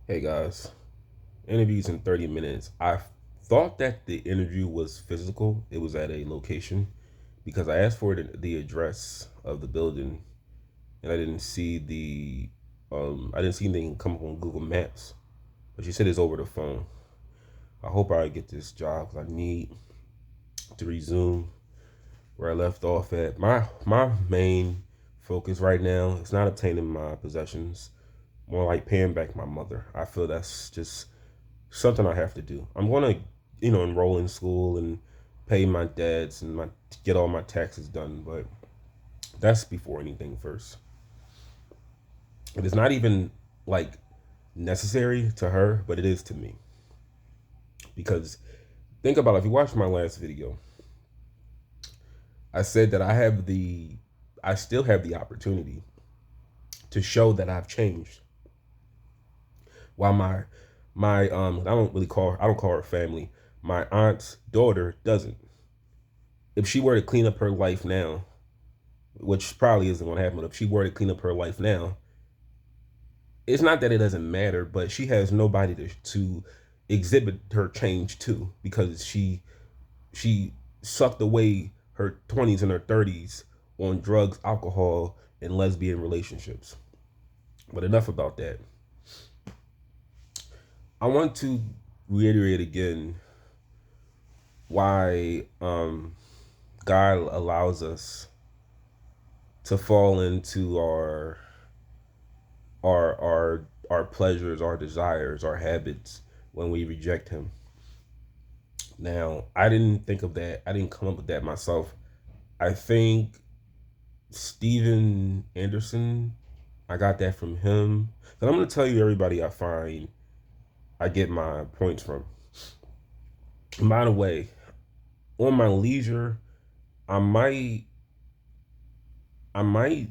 Hey guys, interviews in 30 minutes. I thought that the interview was physical. It was at a location because I asked for the address of the building and I didn't see I didn't see anything come up on Google Maps. But she said it's over the phone. I hope I get this job because I need to resume where I left off at. My main focus right now is not obtaining my possessions, more like paying back my mother. I feel that's just something I have to do. I'm gonna, enroll in school and pay my debts and my get all my taxes done, but that's before anything first. It is not even like necessary to her, but it is to me. Because think about it, if you watched my last video, I said that I still have the opportunity to show that I've changed. While I don't call her family. My aunt's daughter doesn't. If she were to clean up her life now, which probably isn't going to happen. But if she were to clean up her life now, it's not that it doesn't matter, but she has nobody to exhibit her change to because she sucked away her 20s and her 30s on drugs, alcohol, and lesbian relationships. But enough about that. I want to reiterate again why God allows us to fall into our pleasures, our desires, our habits when we reject him. Now, I didn't think of that. I didn't come up with that myself. I think Steven Anderson, I got that from him. And I'm going to tell you everybody I get my points from. And by the way, on my leisure, I might I might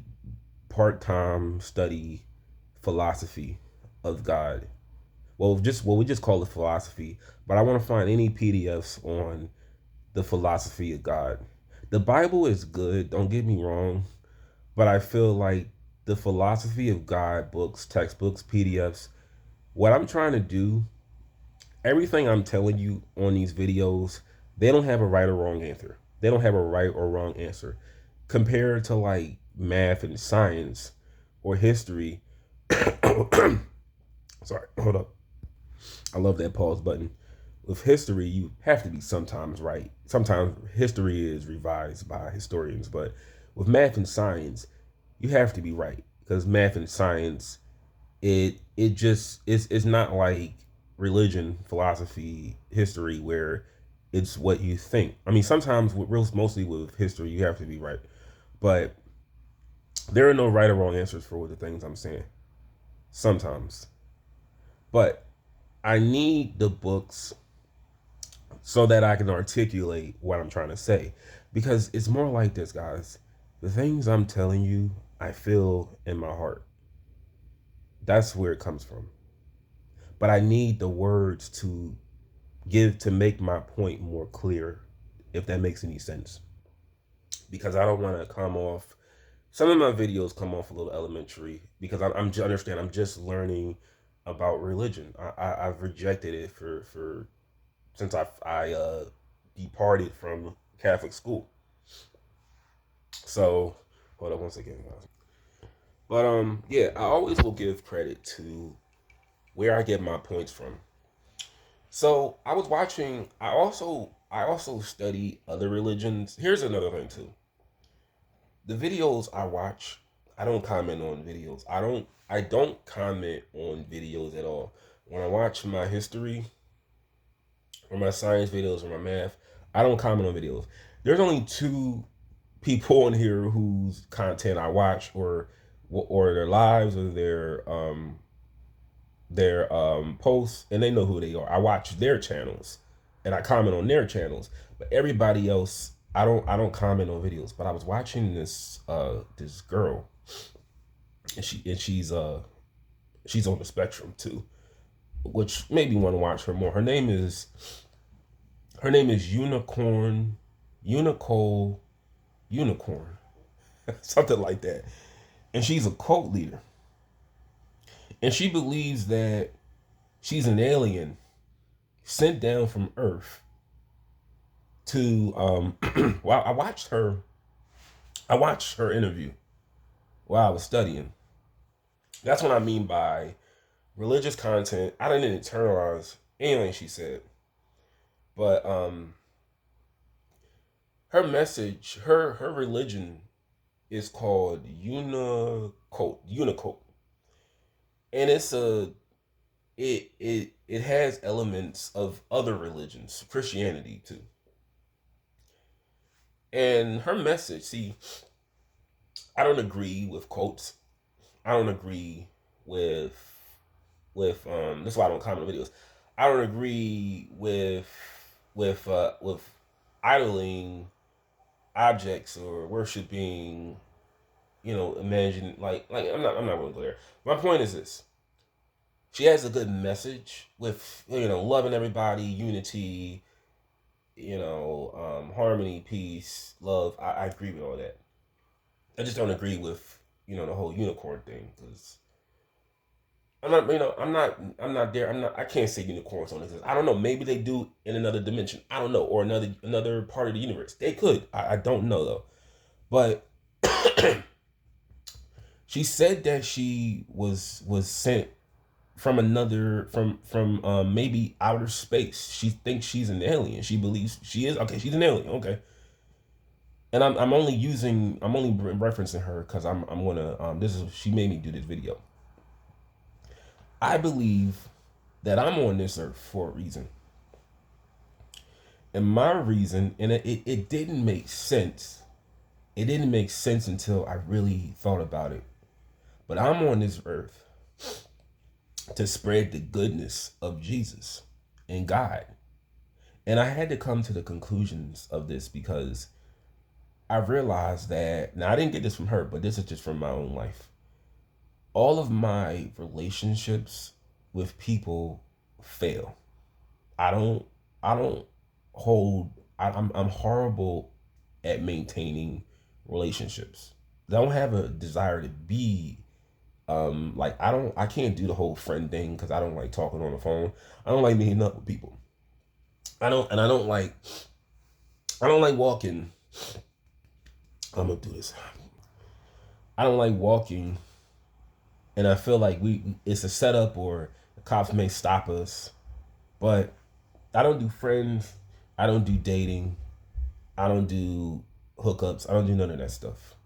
part-time study philosophy of God. Well, we just call it philosophy, but I want to find any PDFs on the philosophy of God. The Bible is good, don't get me wrong, but I feel like the philosophy of God books, textbooks, PDFs, what I'm trying to do, everything I'm telling you on these videos, they don't have a right or wrong answer. They don't have a right or wrong answer. Compared to like math and science or history. Sorry, hold up. I love that pause button. With history, you have to be sometimes right. Sometimes history is revised by historians, but with math and science, you have to be right because math and science, it just it's not like religion, philosophy, history where it's what you think. I mean, sometimes mostly with history, you have to be right, but there are no right or wrong answers for the things I'm saying. Sometimes, but I need the books so that I can articulate what I'm trying to say. Because it's more like this, guys. The things I'm telling you, I feel in my heart. That's where it comes from. But I need the words to make my point more clear, if that makes any sense. Because I don't want to come off. Some of my videos come off a little elementary because I'm just understand. I'm just learning about religion. I've rejected it for since I departed from Catholic school. So hold on one second, guys. But yeah, I always will give credit to where I get my points from. So I was watching. I also study other religions. Here's another thing too. The videos I watch, I don't comment on videos. I don't comment on videos at all. When I watch my history or my science videos or my math, I don't comment on videos. There's only two people on here whose content I watch or their lives or their posts, and they know who they are. I watch their channels and I comment on their channels. But everybody else, I don't comment on videos. But I was watching this girl, and she's on the spectrum too, which made me want to watch her more. Her name is Unicole Unicorn, something like that. And she's a cult leader. And she believes that she's an alien sent down from Earth to well, I watched her interview while I was studying. That's what I mean by religious content. I didn't internalize anything she said, but her message, her religion is called Unicode, and it has elements of other religions, Christianity too. And her message, see, I don't agree with quotes. I don't agree with that's why I don't comment on videos. I don't agree with idling objects or worshiping, imagine like I'm not going to go there. My point is this: she has a good message with loving everybody, unity, harmony, peace, love. I agree with all that. I just don't agree with the whole unicorn thing because I'm not there. I can't say unicorns don't exist. I don't know. Maybe they do in another dimension. I don't know, or another part of the universe. They could. I don't know though. But she said that she was sent from another from maybe outer space. She thinks she's an alien. She believes she is. Okay, she's an alien. Okay. And I'm only referencing her because I'm gonna this is she made me do this video. I believe that I'm on this earth for a reason. And my reason, and it didn't make sense. It didn't make sense until I really thought about it. But I'm on this earth to spread the goodness of Jesus and God. And I had to come to the conclusions of this because I realized that, now I didn't get this from her, but this is just from my own life. All of my relationships with people fail. I don't I don't hold I'm horrible at maintaining relationships. I don't have a desire to be like I can't do the whole friend thing because I don't like talking on the phone. I don't like meeting up with people. I don't like walking. I'm gonna do this. I don't like walking and I feel like it's a setup or the cops may stop us. But I don't do friends. I don't do dating. I don't do hookups. I don't do none of that stuff.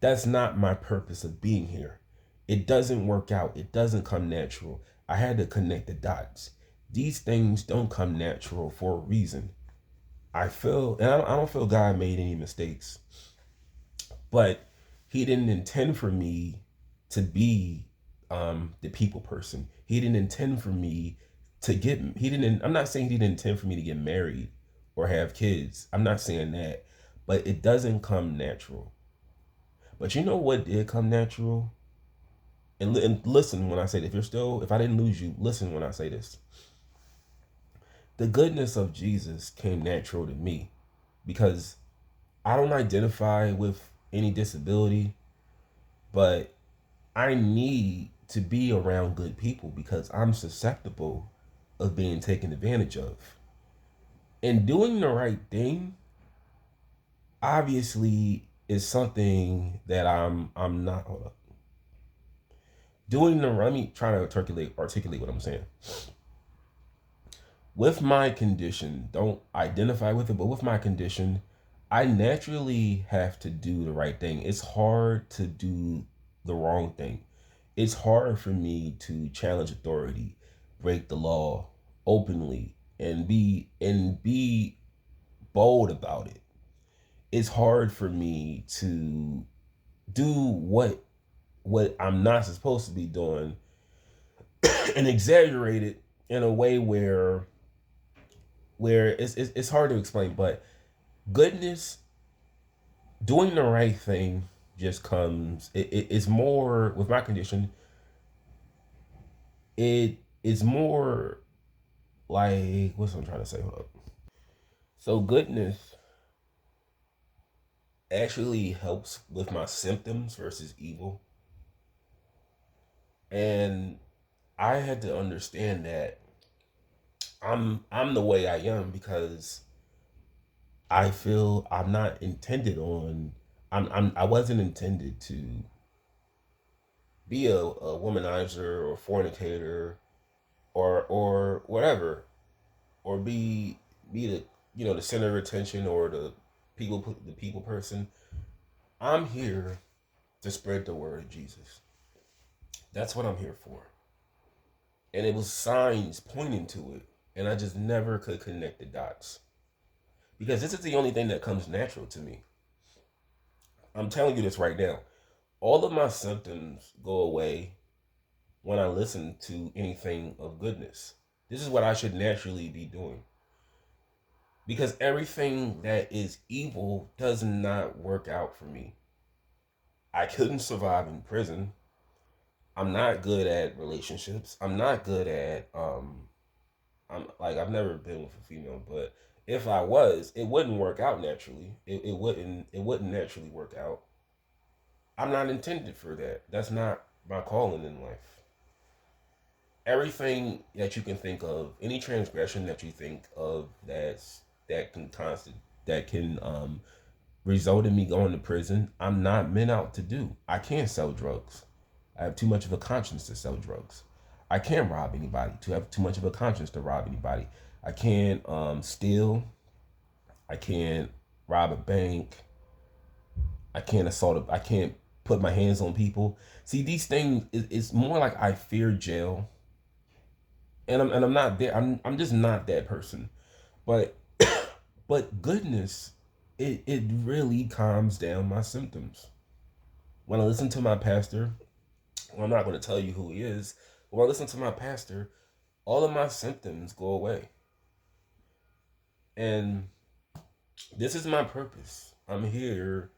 That's not my purpose of being here. It doesn't work out. It doesn't come natural. I had to connect the dots. These things don't come natural for a reason. I feel, and I don't feel God made any mistakes, but He didn't intend for me to be the people person. He didn't intend for me to get. He didn't. I'm not saying He didn't intend for me to get married or have kids. I'm not saying that, but it doesn't come natural. But you know what did come natural? And listen when I say this. If I didn't lose you, listen when I say this. The goodness of Jesus came natural to me because I don't identify with any disability, but I need to be around good people because I'm susceptible of being taken advantage of. And doing the right thing obviously is something that I'm not, hold up. Let me try to articulate what I'm saying. With my condition, don't identify with it, but with my condition, I naturally have to do the right thing. It's hard to do the wrong thing. It's hard for me to challenge authority, break the law openly, and be bold about it. It's hard for me to do what I'm not supposed to be doing and exaggerate it in a way where it's hard to explain, but goodness, doing the right thing just comes. It's more with my condition. It is more like what's I'm trying to say. Hold up. So goodness actually helps with my symptoms versus evil, and I had to understand that I'm the way I am because I feel I'm not intended on I wasn't intended to be a womanizer or fornicator or whatever, or be the, you know, the center of attention or the people person. I'm here to spread the word of Jesus. That's what I'm here for. And it was signs pointing to it, and I just never could connect the dots because this is the only thing that comes natural to me. I'm telling you this right now. All of my symptoms go away when I listen to anything of goodness. This is what I should naturally be doing. Because everything that is evil does not work out for me. I couldn't survive in prison. I'm not good at relationships. I'm not good at I'm like I've never been with a female, but if I was, it wouldn't work out naturally. It wouldn't naturally work out. I'm not intended for that. That's not my calling in life. Everything that you can think of, any transgression that you think of that can constant that can result in me going to prison, I'm not meant out to do. I can't sell drugs. I have too much of a conscience to sell drugs. I can't rob anybody. To have too much of a conscience to rob anybody. I can't steal. I can't rob a bank. I can't assault. I can't put my hands on people. See, these things is more like I fear jail, and I'm not there. I'm just not that person. But but goodness, it really calms down my symptoms. When I listen to my pastor, well, I'm not going to tell you who he is. When I listen to my pastor, all of my symptoms go away. And this is my purpose. I'm here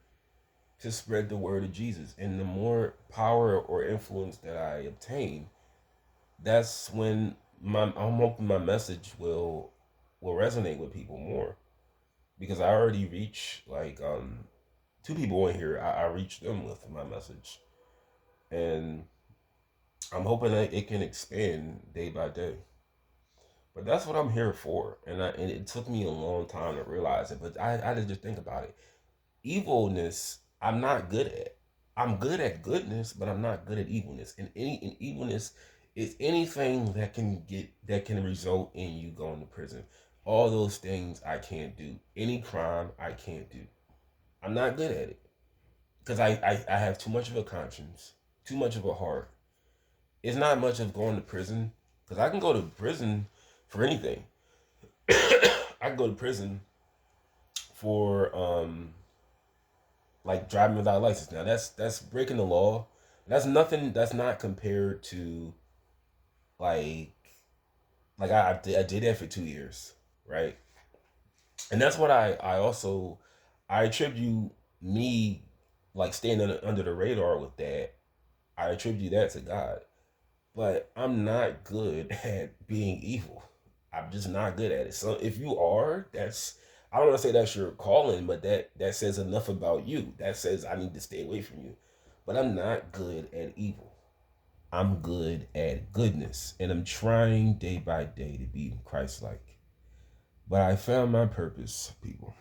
to spread the word of Jesus. And the more power or influence that I obtain, that's when I'm hoping my message will resonate with people more. Because I already reach like two people in here. I reached them with my message. And I'm hoping that it can expand day by day. But that's what I'm here for. And it took me a long time to realize it. But I had to just think about it. Evilness, I'm not good at. I'm good at goodness, but I'm not good at evilness. And evilness is anything that can result in you going to prison. All those things I can't do. Any crime I can't do. I'm not good at it. Because I have too much of a conscience, too much of a heart. It's not much of going to prison. Because I can go to prison for anything. I can go to prison for like driving without a license. Now that's breaking the law. That's nothing. That's not compared to like I did that for 2 years, right? And that's what I also I attribute me like staying under the radar with that. I attribute that to God. But I'm not good at being evil. I'm just not good at it. So if you are, that's I don't want to say that's your calling, but that says enough about you. That says I need to stay away from you. But I'm not good at evil. I'm good at goodness, and I'm trying day by day to be Christ-like. But I found my purpose, people.